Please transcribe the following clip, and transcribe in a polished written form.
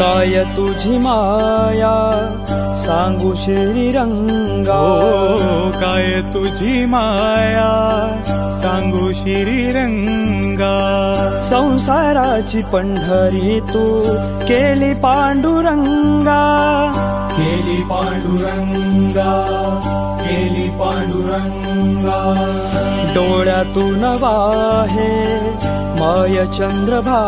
काय तुझी माया सांगू श्रीरंगा, काय तुझी माया सांगू श्रीरंगा। संसाराची पंढरी तू केली पांडुरंगा, केली पांडुरंगा, केली पांडुरंगा। डोळ्यातून वाहे माय चंद्रभा